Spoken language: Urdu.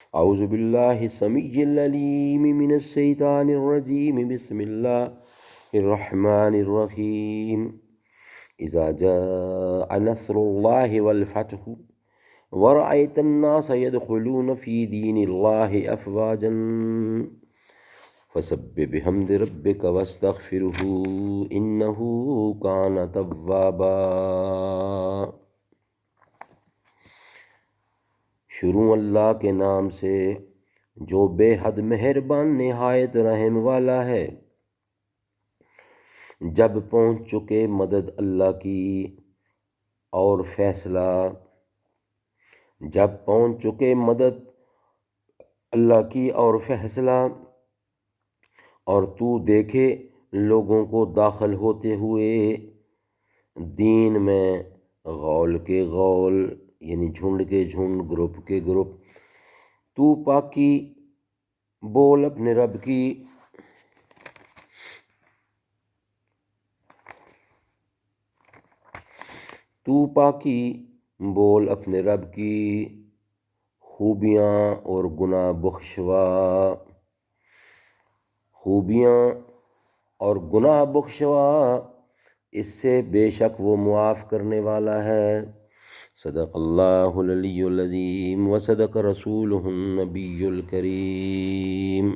اعوذ باللہ السمیع العلیم من الشیطان الرجیم، بسم اللہ الرحمن الرحیم۔ اذا جاء نصر اللہ والفتح ورأيت الناس يدخلون في دين الله أفواجا فسبح بحمد ربك واستغفره إنه كان توابا۔ شروع اللہ کے نام سے جو بے حد مہربان نہایت رحم والا ہے۔ جب پہنچ چکے مدد اللہ کی اور فیصلہ، جب پہنچ چکے مدد اللہ کی اور فیصلہ، اور تو دیکھے لوگوں کو داخل ہوتے ہوئے دین میں، غول کے غول یعنی جھنڈ کے جھنڈ، گروپ کے گروپ، تو پاکی بول اپنے رب کی، تو پاکی بول اپنے رب کی خوبیاں اور گناہ بخشوا، خوبیاں اور گناہ بخشوا، اس سے بے شک وہ معاف کرنے والا ہے۔ صدق اللہ العلی العظیم وصدق رسولہ النبی الکریم۔